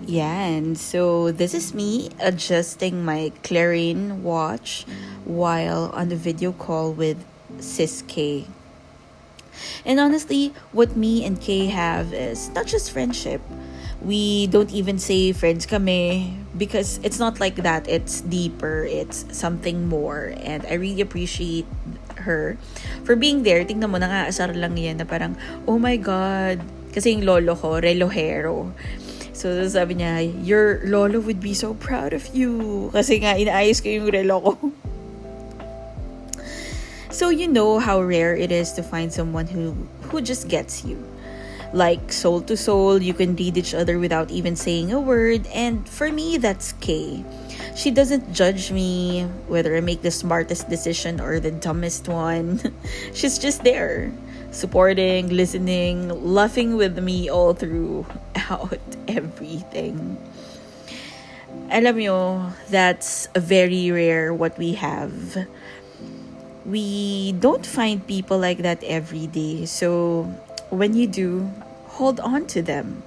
Yan. So, this is me adjusting my Clarion watch while on the video call with Sis K. And honestly, what me and Kay have is not just friendship. We don't even say friends kami because it's not like that. It's deeper. It's something more. And I really appreciate her for being there. Tingnan mo, nangaasar lang yan na parang, oh my God. Kasi yung lolo ko, relohero. So, sabi niya, your lolo would be so proud of you. Kasi nga, inaayos ko yung relo ko. So, you know how rare it is to find someone who just gets you. Like, soul to soul, you can read each other without even saying a word. And for me, that's Kay. She doesn't judge me whether I make the smartest decision or the dumbest one. She's just there, supporting, listening, laughing with me all throughout everything. Alam nyo, that's very rare what we have. We don't find people like that every day. So when you do, hold on to them.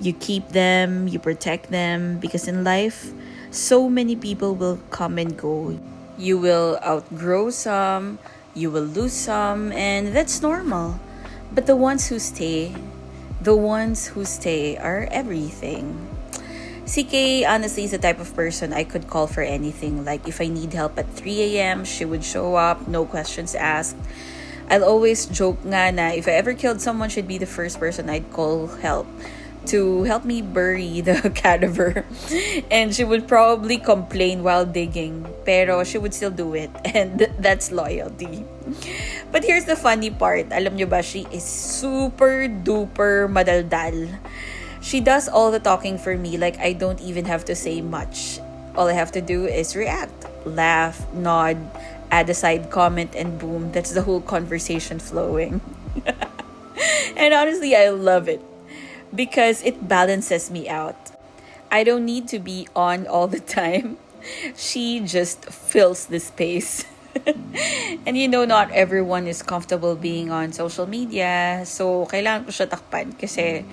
You keep them, you protect them, because in life, so many people will come and go. You will outgrow some, you will lose some, and that's normal. But the ones who stay are everything. CK honestly is the type of person I could call for anything. Like if I need help at 3 a.m., she would show up, no questions asked. I'll always joke nga na if I ever killed someone, she'd be the first person I'd call to help me bury the cadaver. And she would probably complain while digging, pero she would still do it. And that's loyalty. But here's the funny part. Alam nyo ba, she is super duper madaldal. She does all the talking for me, like I don't even have to say much. All I have to do is react, laugh, nod, add a side comment, and boom, that's the whole conversation flowing. And honestly, I love it because it balances me out. I don't need to be on all the time. She just fills the space. And you know, not everyone is comfortable being on social media. So, kailangan ko siya takpan kasi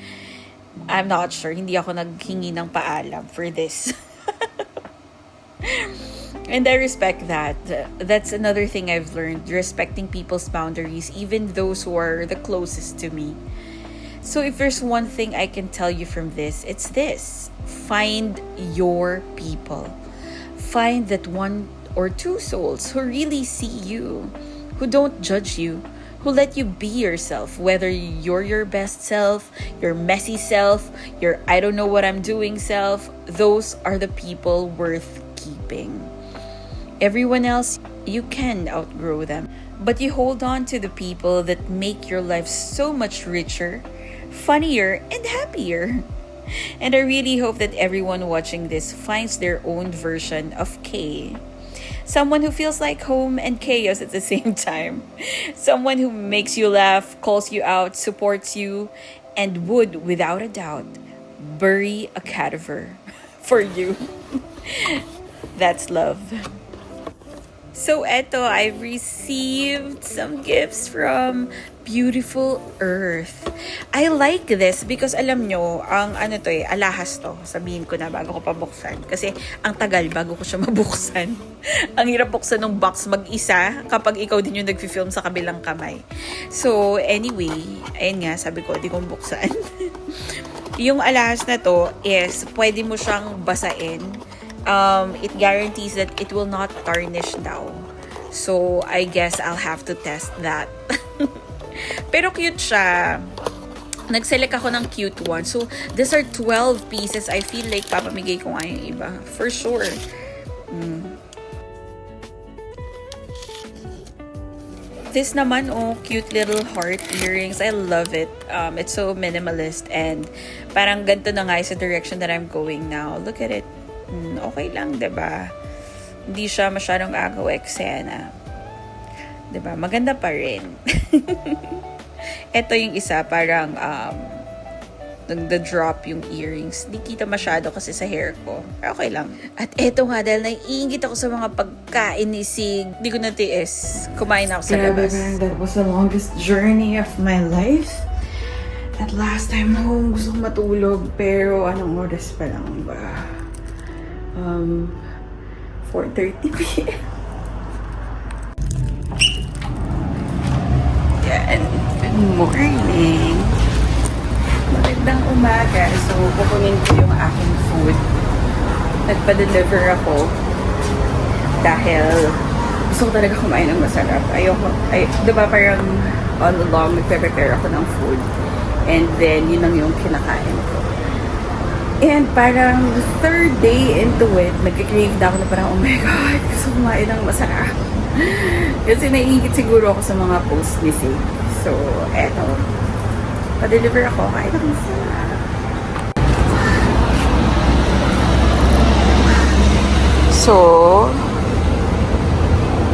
I'm not sure. Hindi ako naghingi ng paalam for this. And I respect that. That's another thing I've learned. Respecting people's boundaries, even those who are the closest to me. So if there's one thing I can tell you from this, it's this. Find your people. Find that one or two souls who really see you, who don't judge you, who let you be yourself, whether you're your best self, your messy self, your I don't know what I'm doing self. Those are the people worth keeping. Everyone else, you can outgrow them, but you hold on to the people that make your life so much richer, funnier, and happier. And I really hope that everyone watching this finds their own version of Kay. Someone who feels like home and chaos at the same time. Someone who makes you laugh, calls you out, supports you, and would, without a doubt, bury a cadaver for you. That's love. So eto, I received some gifts from Beautiful Earth. I like this because alam nyo, ang ano to alahas to. Sabihin ko na bago ko pa buksan. Kasi ang tagal bago ko siya mabuksan. Ang hirap buksan ng box mag-isa kapag ikaw din yung nag-film sa kabilang kamay. So anyway, ayun nga, sabi ko, di kong buksan. Yung alahas na to is pwede mo siyang basain. It guarantees that it will not tarnish daw. So, I guess I'll have to test that. Pero cute siya. Nag-select ako ng cute one. So, these are 12 pieces. I feel like papamigay ko nga yung iba. For sure. This naman, cute little heart earrings. I love it. It's so minimalist and parang ganito na nga sa direction that I'm going now. Look at it. Okay lang, diba? Hindi siya masyadong agaw eksena. Diba? Maganda pa rin. Ito yung isa, parang nagda-drop yung earrings. Di kita masyado kasi sa hair ko. Pero okay lang. At eto nga, dahil naiingit ako sa mga pagkain ni Sig, di ko natiis. Kumain ako sa labas. That was the longest journey of my life. At last time home, gusto kong matulog. Pero anong oras pa lang ba? 4:30 p.m. Yan. Good morning. Magandang umaga. So, kukunin ko yung aking food. Nagpa-deliver ako. Dahil gusto ko talaga kumain ng masarap. Diba parang all along, nagpe-prepare ako ng food. And then, yun lang yung kinakain ko. And parang third day into it, nagka-crave na ako na parang, oh my God, gusto ko kumain ng masarap. Kasi naiingit siguro ako sa mga posts ni Sig. So, eto. Pa-deliver ako, kain ng masarap. So,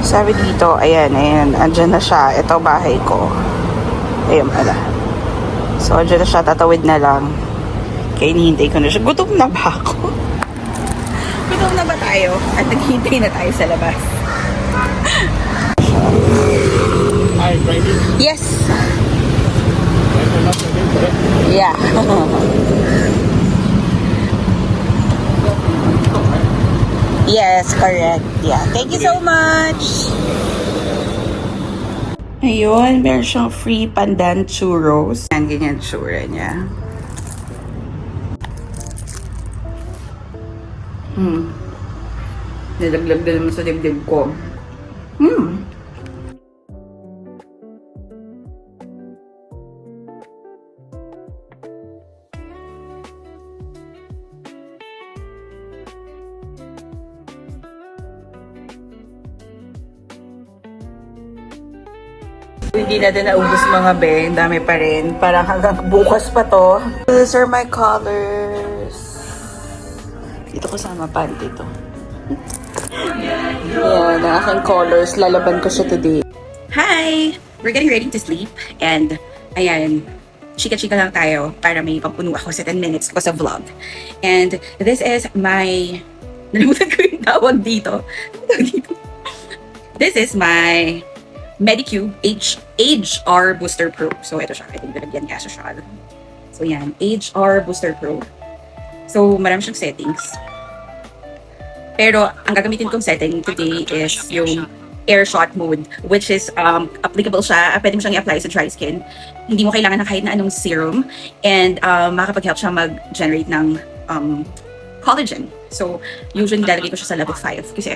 sabi dito, ayan, andyan na siya. Ito bahay ko. Ayan pala. So, andyan na siya, tatawid na lang. Kaya hinihintay ko na siya. Gutom na ba ako? Gutom na ba tayo? At naghihintay na tayo sa labas. Hi, Brady. Yes! Yeah. Yes, correct. Yeah. Thank you so much! Ayun, meron siyang free pandan churros. Yan, ganyan tsura niya. Nilaglag na naman sa dibdib ko. Hindi natin naubos mga beng. Dami pa rin. Parang hanggang bukas pa to. These are my colors. Dito kasama panty to. Yan, ang aking colors. Lalaban ko siya today. Hi! We're getting ready to sleep. And, ayan, chika-chika lang tayo para may pampuno ako sa 10 minutes ko sa vlog. And this is my... Nalimutan ko yung tawag dito. This is my Medicube HR Booster Pro. So, ito siya. I think nilagyan niya siya. So, yan. HR Booster Pro. So, marami siyang settings. Pero, ang gagamitin kong setting today is yung air shot mode, which is applicable siya. Pwede mo siyang i-apply sa dry skin. Hindi mo kailangan ng kahit na anong serum. And makakapag-help siya mag-generate ng collagen. So, usually lalagay ko siya sa level 5. Kasi,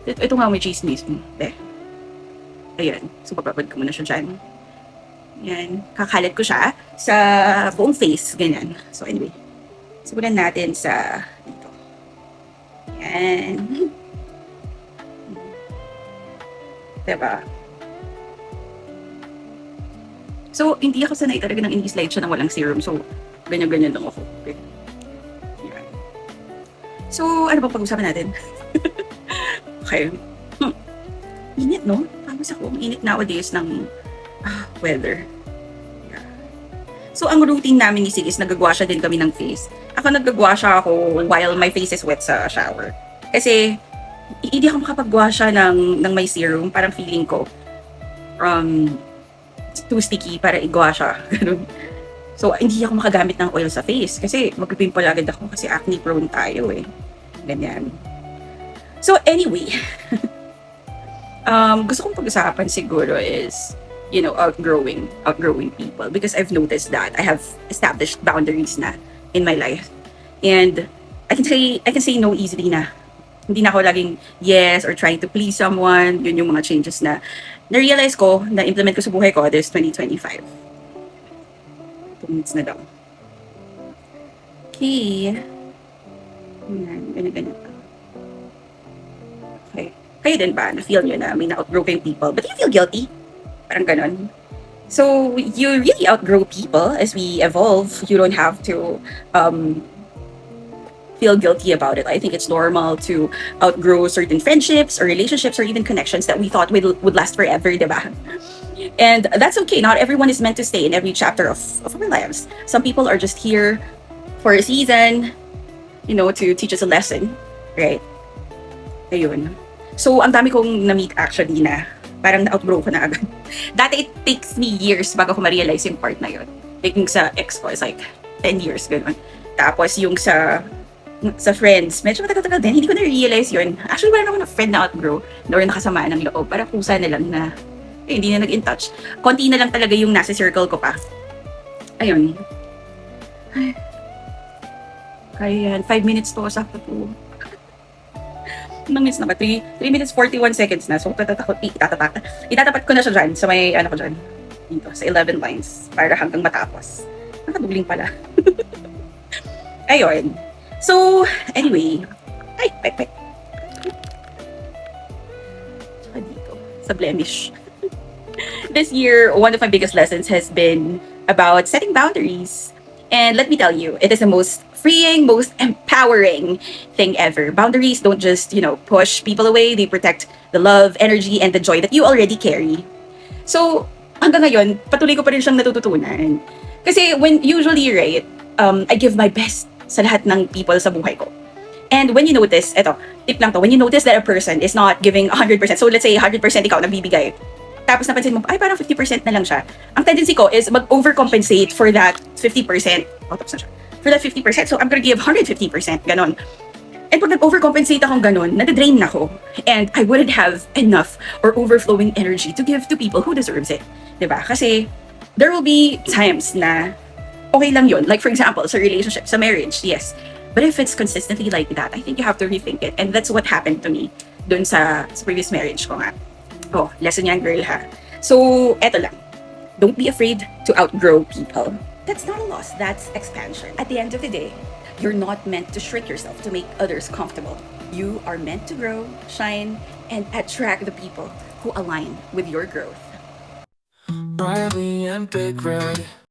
ito nga may cheese mismo. Ayan. So, papapad ko muna siya dyan. Ayan. Kakalat ko siya sa buong face. Ganyan. So, anyway. Simulan natin sa dito. Ayan. Diba? So, hindi ako sanay talaga ng ini-slide siya ng walang serum. So, ganyan-ganyan lang ako. Okay. Ayan. So, ano ba pag-usapan natin? Okay. Init, no? Tapos ako, init nowadays ng weather. Yeah. So, ang routine namin ni Sig is nagagwasha din kami ng face. Ako nagagwasha ako while my face is wet sa shower. Kasi, hindi ako makapagwasha ng may serum. Parang feeling ko, too sticky para igwasha. So, hindi ako makagamit ng oil sa face. Kasi, mag-pimple agad ako kasi acne prone tayo eh. Ganyan. So, anyway, gusto kong pag-usapan siguro is, you know, outgrowing people. Because I've noticed that I have established boundaries na in my life. And I can say no easily na. Hindi na ako laging yes or trying to please someone. Yun yung mga changes na na-realize ko, na-implement ko sa buhay ko this 2025. 2 minutes na daw. Okay. Ganyan. Okay. Kayo din ba? Na-feel nyo na may na-outgrow kayong people, but you feel guilty? Parang ganon. So, you really outgrow people as we evolve. You don't have to feel guilty about it. I think it's normal to outgrow certain friendships or relationships or even connections that we thought would last forever, diba? And that's okay. Not everyone is meant to stay in every chapter of our lives. Some people are just here for a season, you know, to teach us a lesson, right? Ayun. So, ang dami kong na-meet actually na parang na-outgrow ko na agad. Dati it takes me years bago ko ma-realize yung part na yun. Like, yung sa ex ko is like 10 years, gano'n. Tapos yung sa friends, medyo matagal-tagal din. Hindi ko na-realize yun. Actually, wala na ako na friend na outgrow or nakasama ng loob. Para kusa na lang na hindi na nag-in touch. Konti na lang talaga yung nasa circle ko pa. Ayun. Ay. Kaya yan. 5 minutes to. Sakto po. Ilang minutes na ba? 3 minutes 41 seconds na. So, itatapat ko na siya dyan. Sa may, ano ko dyan. Dito. Sa 11 lines. Para hanggang matapos. Nakaduling pala. Ayun. So, anyway. Ay, pek. Tsaka dito. Sa blemish. This year, one of my biggest lessons has been about setting boundaries. And let me tell you, it is the most freeing, most empowering thing ever. Boundaries don't just, push people away. They protect the love, energy, and the joy that you already carry. So, hanggang ngayon, patuloy ko pa rin siyang natututunan. Kasi usually, right, I give my best sa lahat ng people sa buhay ko. And when you notice, tip lang to, when you notice that a person is not giving 100%, so let's say 100% ikaw nagbibigay, tapos napansin mo, ay parang 50% na lang siya. Ang tendency ko is mag-overcompensate for that 50%. Tapos na siya. For that 50%, so I'm gonna give 150%, ganon. And pag nag-overcompensate akong ganon, nadadrain na ako. And I wouldn't have enough or overflowing energy to give to people who deserves it. Diba? Kasi there will be times na okay lang yun. Like for example, sa relationship, sa marriage, yes. But if it's consistently like that, I think you have to rethink it. And that's what happened to me dun sa previous marriage ko nga. Oh, lesson yan, girl, ha? So, eto lang. Don't be afraid to outgrow people. That's not a loss, that's expansion. At the end of the day, you're not meant to shrink yourself to make others comfortable. You are meant to grow, shine, and attract the people who align with your growth. Riley and Big Red.